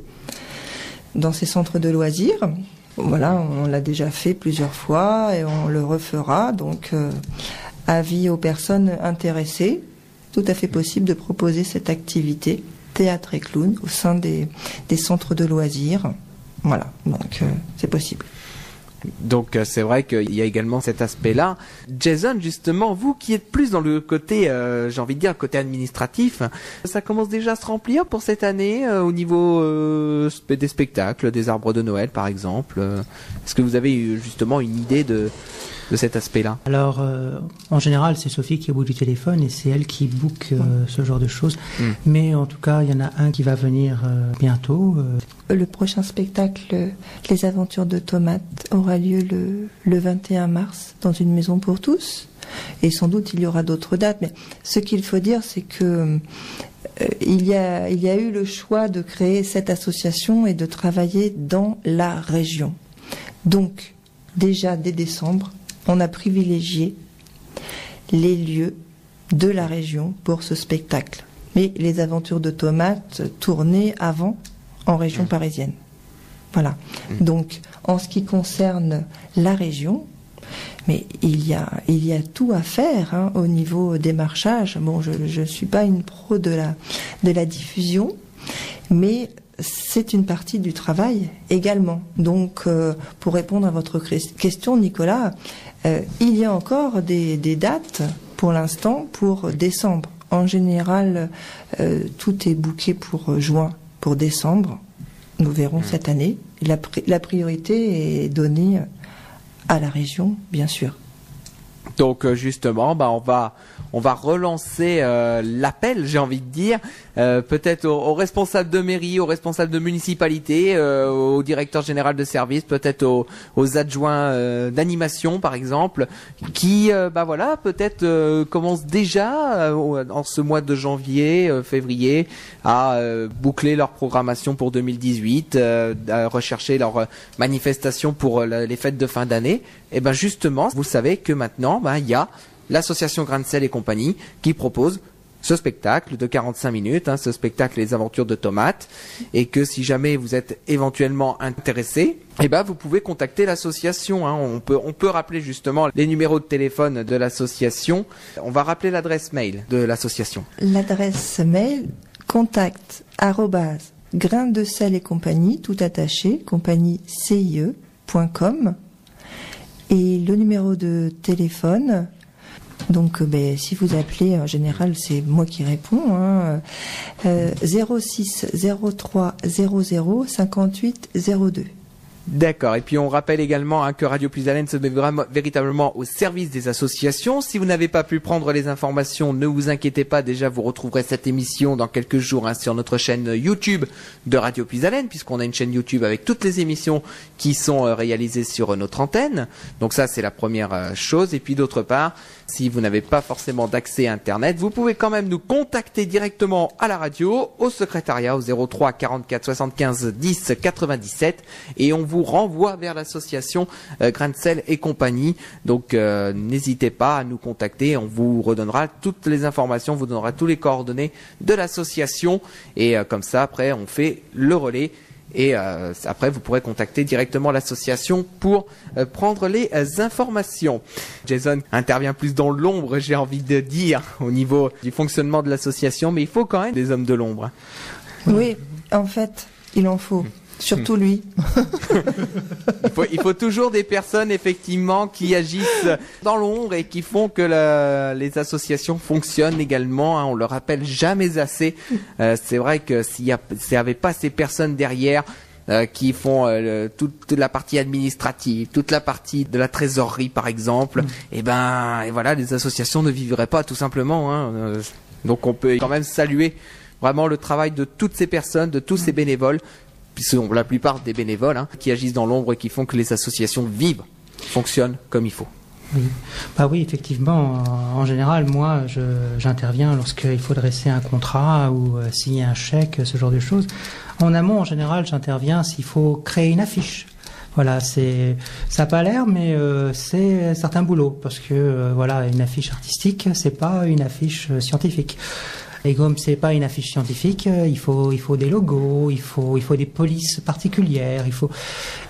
dans ces centres de loisirs. Voilà, on l'a déjà fait plusieurs fois et on le refera. Donc, avis aux personnes intéressées, tout à fait possible de proposer cette activité théâtre et clown au sein des centres de loisirs. Voilà, donc c'est possible. Donc c'est vrai qu'il y a également cet aspect-là. Jason, justement, vous qui êtes plus dans le côté, j'ai envie de dire, côté administratif, ça commence déjà à se remplir pour cette année au niveau des spectacles, des arbres de Noël par exemple. Est-ce que vous avez justement une idée de cet aspect-là? Alors, en général, c'est Sophie qui est au bout du téléphone et c'est elle qui book ce genre de choses. Mais en tout cas, il y en a un qui va venir bientôt. Le prochain spectacle, Les Aventures de Tomates, aura lieu le 21 mars dans une maison pour tous. Et sans doute, il y aura d'autres dates. Mais ce qu'il faut dire, c'est que il y a eu le choix de créer cette association et de travailler dans la région. Donc, déjà dès décembre, on a privilégié les lieux de la région pour ce spectacle. Mais Les Aventures de Tomates tournaient avant en région parisienne. Voilà. Donc, en ce qui concerne la région, mais il y a tout à faire hein, au niveau démarchage. Bon, je suis pas une pro de la diffusion, mais c'est une partie du travail également. Donc, pour répondre à votre question, Nicolas, il y a encore des dates pour l'instant pour décembre. En général, tout est booké pour juin, pour décembre. Nous verrons cette année. La priorité est donnée à la région, bien sûr. Donc justement, on va relancer l'appel, j'ai envie de dire. peut-être aux responsables de mairie, aux responsables de municipalité, au directeur général de service, peut-être aux adjoints d'animation par exemple, qui voilà peut-être commencent déjà en ce mois de janvier, février à boucler leur programmation pour 2018, à rechercher leur manifestation pour les fêtes de fin d'année. Et ben justement, vous savez que maintenant il y a l'association Grain de Sel et compagnie qui propose ce spectacle de 45 minutes, ce spectacle Les Aventures de Tomates, et que si jamais vous êtes éventuellement intéressé, vous pouvez contacter l'association. On peut rappeler justement les numéros de téléphone de l'association. On va rappeler l'adresse mail de l'association. L'adresse mail contact@grain de sel et compagnie, tout attaché, compagnie CIE.com, et le numéro de téléphone. Donc, si vous appelez, en général, c'est moi qui réponds. 06 03 00 58 02. D'accord. Et puis on rappelle également que Radio Plus Haleine se met véritablement au service des associations. Si vous n'avez pas pu prendre les informations, ne vous inquiétez pas. Déjà, vous retrouverez cette émission dans quelques jours sur notre chaîne YouTube de Radio Plus Haleine, puisqu'on a une chaîne YouTube avec toutes les émissions qui sont réalisées sur notre antenne. Donc ça, c'est la première chose. Et puis d'autre part, si vous n'avez pas forcément d'accès à Internet, vous pouvez quand même nous contacter directement à la radio, au secrétariat, au 03 44 75 10 97, et on vous renvoie vers l'association Grain de Sel et compagnie. Donc n'hésitez pas à nous contacter, on vous redonnera toutes les informations, on vous donnera tous les coordonnées de l'association, et comme ça après on fait le relais. Et après, vous pourrez contacter directement l'association pour prendre les informations. Jason intervient plus dans l'ombre, j'ai envie de dire, au niveau du fonctionnement de l'association, mais il faut quand même des hommes de l'ombre. Oui, en fait, il en faut. Surtout lui. Il faut toujours des personnes effectivement qui agissent dans l'ombre et qui font que les associations fonctionnent également. On le rappelle jamais assez. C'est vrai que s'il n'y avait pas ces personnes derrière qui font toute la partie administrative, toute la partie de la trésorerie par exemple, et voilà, les associations ne vivraient pas tout simplement. Donc on peut quand même saluer vraiment le travail de toutes ces personnes, de tous ces bénévoles. Sont la plupart des bénévoles qui agissent dans l'ombre et qui font que les associations fonctionnent comme il faut. Oui, oui, effectivement. En général, moi, j'interviens lorsqu'il faut dresser un contrat ou signer un chèque, ce genre de choses. En amont, en général, j'interviens s'il faut créer une affiche. Voilà, ça n'a pas l'air, mais c'est un certain boulot parce que une affiche artistique, c'est pas une affiche scientifique. Et comme c'est pas une affiche scientifique, il faut des logos, il faut des polices particulières,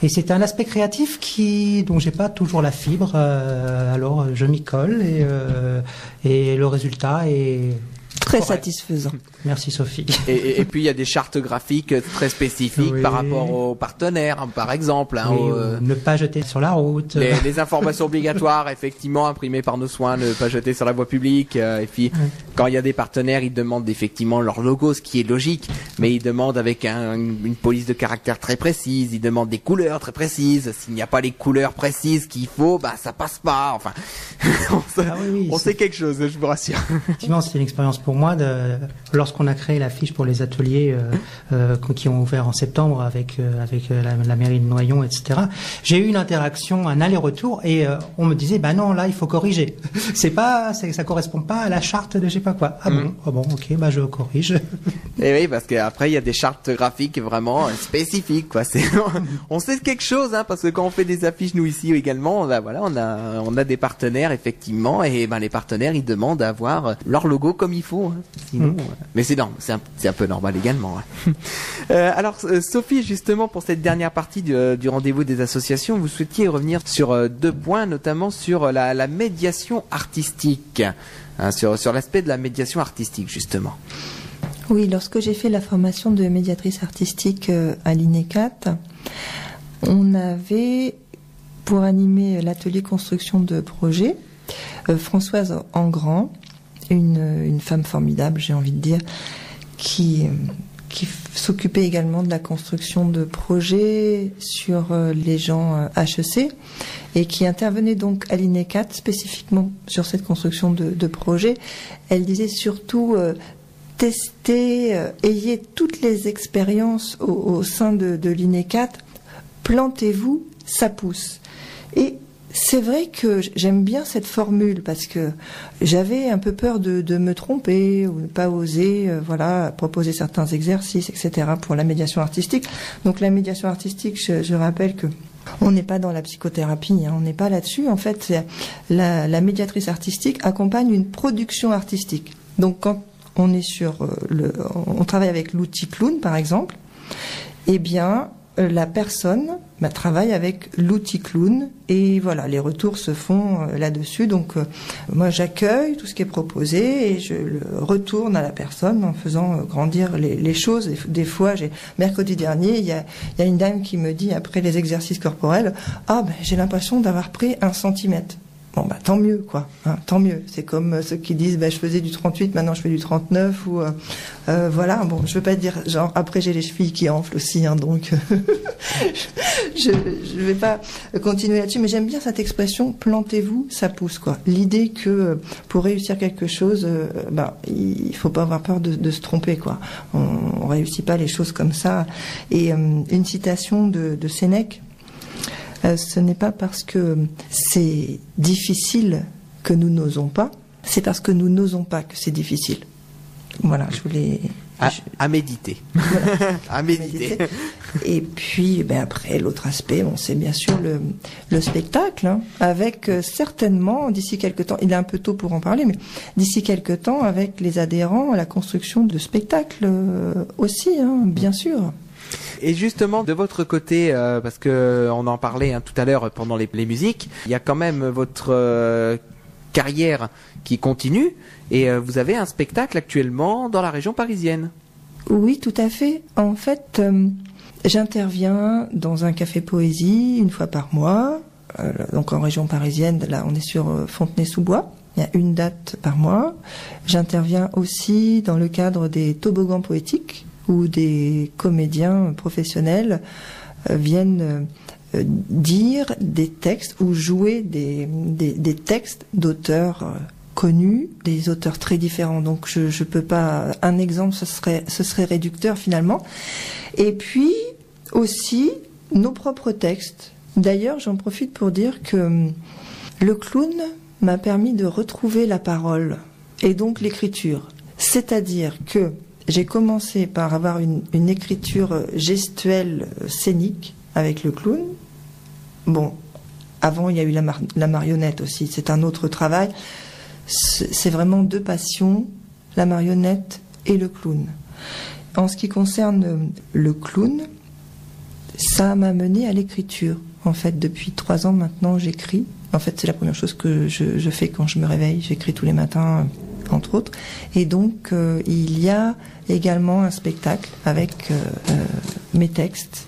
et c'est un aspect créatif dont j'ai pas toujours la fibre. Alors je m'y colle et le résultat est très satisfaisant. Merci Sophie. Et puis il y a des chartes graphiques très spécifiques par rapport aux partenaires, par exemple. Ne pas jeter sur la route. Les informations obligatoires, effectivement, imprimées par nos soins, ne pas jeter sur la voie publique. Et puis quand il y a des partenaires, ils demandent effectivement leur logo, ce qui est logique, mais ils demandent avec une police de caractère très précise, ils demandent des couleurs très précises. S'il n'y a pas les couleurs précises qu'il faut, ça passe pas. Enfin, on sait quelque chose, je vous rassure. Effectivement, c'est une expérience pour moi lorsqu'on a créé l'affiche pour les ateliers qui ont ouvert en septembre avec la mairie de Noyon, etc. J'ai eu une interaction, un aller-retour, et on me disait non, là il faut corriger. Ça correspond pas à la charte de je sais pas quoi. Ok, je corrige. Et oui, parce qu'après il y a des chartes graphiques vraiment spécifiques, quoi. On sait quelque chose, parce que quand on fait des affiches nous ici également, on a des partenaires effectivement, et les partenaires ils demandent à avoir leur logo comme il faut. Sinon, mais c'est un peu normal également. Alors Sophie, justement pour cette dernière partie du rendez-vous des associations, vous souhaitiez revenir sur deux points, notamment sur la médiation artistique, sur l'aspect de la médiation artistique justement. Oui, lorsque j'ai fait la formation de médiatrice artistique à l'INECAT, on avait pour animer l'atelier construction de projet Françoise Engrand, une femme formidable, j'ai envie de dire, qui s'occupait également de la construction de projets sur les gens HEC et qui intervenait donc à l'INECAT spécifiquement sur cette construction de projets. Elle disait surtout testez, ayez toutes les expériences au sein de l'INECAT, plantez-vous, ça pousse. Et c'est vrai que j'aime bien cette formule parce que j'avais un peu peur de me tromper ou ne pas oser proposer certains exercices, etc. pour la médiation artistique. Donc la médiation artistique, je rappelle que on n'est pas dans la psychothérapie, on n'est pas là-dessus. En fait, la médiatrice artistique accompagne une production artistique. Donc quand on est on travaille avec l'outil clown par exemple, eh bien la personne travaille avec l'outil clown et voilà, les retours se font là-dessus. Donc moi j'accueille tout ce qui est proposé et je le retourne à la personne en faisant grandir les choses. Et des fois, mercredi dernier, il y a une dame qui me dit après les exercices corporels, j'ai l'impression d'avoir pris 1 centimètre. Bon, tant mieux, quoi. Tant mieux. C'est comme ceux qui disent, je faisais du 38, maintenant je fais du 39, ou voilà. Bon, je veux pas dire, genre, après j'ai les chevilles qui enflent aussi, donc je vais pas continuer là-dessus, mais j'aime bien cette expression, plantez-vous, ça pousse, quoi. L'idée que pour réussir quelque chose, il faut pas avoir peur de se tromper, quoi. On réussit pas les choses comme ça. Et une citation de Sénèque. Ce n'est pas parce que c'est difficile que nous n'osons pas, c'est parce que nous n'osons pas que c'est difficile. Voilà, je voulais... À méditer. Voilà, à méditer. Et puis, après, l'autre aspect, c'est bien sûr le spectacle, avec certainement, d'ici quelques temps, il est un peu tôt pour en parler, mais d'ici quelques temps, avec les adhérents, la construction de spectacles aussi, bien sûr. Et justement, de votre côté, parce que on en parlait tout à l'heure pendant les musiques, il y a quand même votre carrière qui continue et vous avez un spectacle actuellement dans la région parisienne. Oui, tout à fait. En fait, j'interviens dans un café poésie 1 fois par mois, donc en région parisienne. Là, on est sur Fontenay-sous-Bois. Il y a 1 date par mois. J'interviens aussi dans le cadre des toboggans poétiques, où des comédiens professionnels viennent dire des textes ou jouer des textes d'auteurs connus, des auteurs très différents. Donc je peux pas, un exemple ce serait réducteur finalement. Et puis aussi nos propres textes. D'ailleurs, j'en profite pour dire que le clown m'a permis de retrouver la parole et donc l'écriture. C'est-à-dire que j'ai commencé par avoir une écriture gestuelle scénique avec le clown. Bon, avant il y a eu la marionnette aussi, c'est un autre travail. C'est vraiment 2 passions, la marionnette et le clown. En ce qui concerne le clown, ça m'a mené à l'écriture. En fait, depuis 3 ans maintenant, j'écris. En fait, c'est la première chose que je fais quand je me réveille. J'écris tous les matins, entre autres. Et donc, il y a également un spectacle avec mes textes.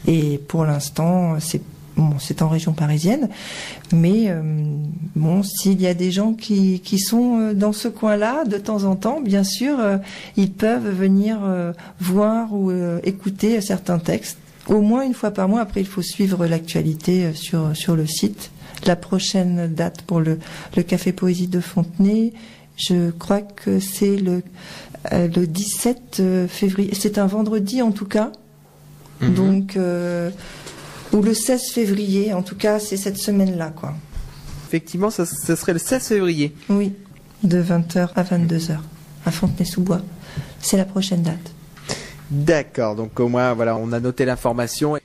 Et pour l'instant, c'est en région parisienne. Mais s'il y a des gens qui sont dans ce coin-là, de temps en temps, bien sûr, ils peuvent venir voir ou écouter certains textes. Au moins 1 fois par mois. Après, il faut suivre l'actualité sur le site. La prochaine date pour le Café Poésie de Fontenay, je crois que c'est le 17 février. C'est un vendredi en tout cas. Donc, ou le 16 février. En tout cas, c'est cette semaine-là, quoi. Effectivement, ce serait le 16 février. Oui, de 20h à 22h, à Fontenay-sous-Bois. C'est la prochaine date. D'accord, donc au moins, voilà, on a noté l'information.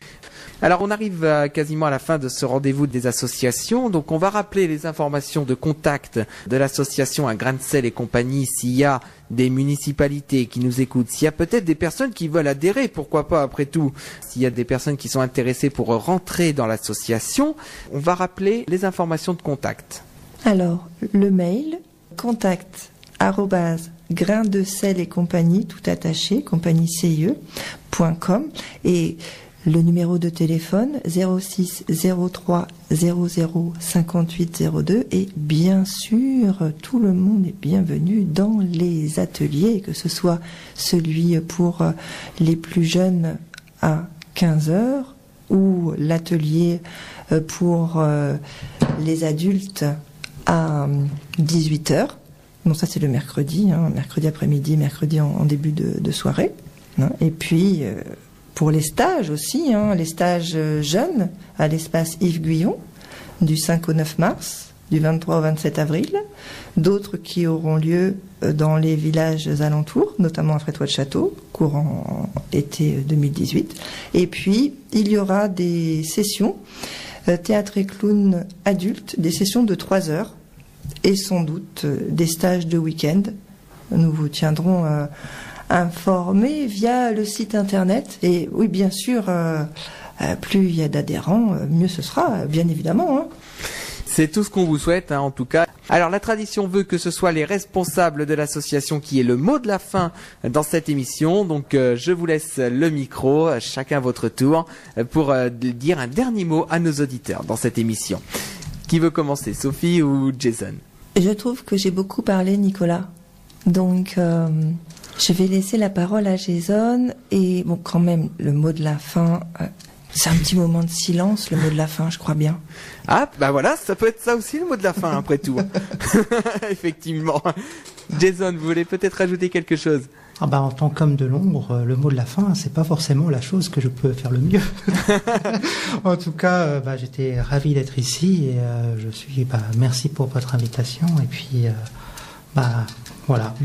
Alors on arrive quasiment à la fin de ce rendez-vous des associations, donc on va rappeler les informations de contact de l'association Un Grain de Sel et compagnie s'il y a des municipalités qui nous écoutent, s'il y a peut-être des personnes qui veulent adhérer, pourquoi pas après tout, s'il y a des personnes qui sont intéressées pour rentrer dans l'association, on va rappeler les informations de contact. Alors, le mail, contact @grain de sel et compagnie, tout attaché, compagnie CIE.com et le numéro de téléphone 06 03 00 58 02 et bien sûr tout le monde est bienvenu dans les ateliers, que ce soit celui pour les plus jeunes à 15h ou l'atelier pour les adultes à 18h. Donc ça c'est le mercredi, mercredi après-midi, mercredi en début de soirée. Et puis pour les stages aussi, les stages jeunes à l'espace Yves Guyon du 5 au 9 mars, du 23 au 27 avril. D'autres qui auront lieu dans les villages alentours, notamment à Frétois-de-Château, courant été 2018. Et puis il y aura des sessions théâtre et clown adultes, des sessions de 3 heures et sans doute des stages de week-end. Nous vous tiendrons informés via le site internet. Et oui, bien sûr, plus il y a d'adhérents, mieux ce sera, bien évidemment. C'est tout ce qu'on vous souhaite, en tout cas. Alors, la tradition veut que ce soit les responsables de l'association qui aient le mot de la fin dans cette émission. Donc, je vous laisse le micro, chacun votre tour, pour dire un dernier mot à nos auditeurs dans cette émission. Qui veut commencer, Sophie ou Jason? Je trouve que j'ai beaucoup parlé, Nicolas. Donc, je vais laisser la parole à Jason. Et bon, quand même, le mot de la fin... c'est un petit moment de silence, le mot de la fin, je crois bien. Ah, bah voilà, ça peut être ça aussi le mot de la fin, après tout. Effectivement. Jason, vous voulez peut-être ajouter quelque chose? En tant qu'homme de l'ombre, le mot de la fin, c'est pas forcément la chose que je peux faire le mieux. En tout cas, j'étais ravi d'être ici et merci pour votre invitation et puis voilà.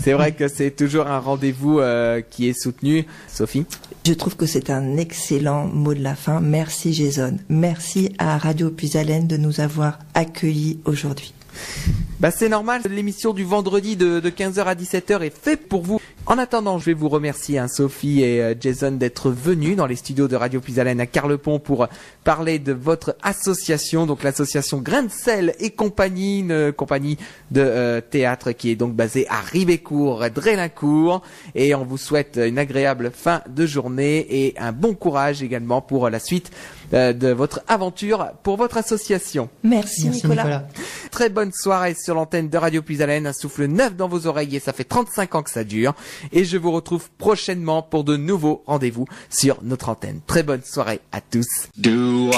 C'est vrai que c'est toujours un rendez-vous qui est soutenu. Sophie? Je trouve que c'est un excellent mot de la fin. Merci Jason. Merci à Radio Puisalène de nous avoir accueillis aujourd'hui. C'est normal, l'émission du vendredi de 15h à 17h est faite pour vous. En attendant, je vais vous remercier, Sophie et Jason, d'être venus dans les studios de Radio Puisalène à Carlepont pour parler de votre association, donc l'association Grain de Sel et compagnie, une compagnie de théâtre qui est donc basée à Ribécourt, Drélincourt. Et on vous souhaite une agréable fin de journée et un bon courage également pour la suite de votre aventure pour votre association. Merci Nicolas. Très bonne soirée sur l'antenne de Radio Puisalène, un souffle neuf dans vos oreilles et ça fait 35 ans que ça dure. Et je vous retrouve prochainement pour de nouveaux rendez-vous sur notre antenne. Très bonne soirée à tous. Do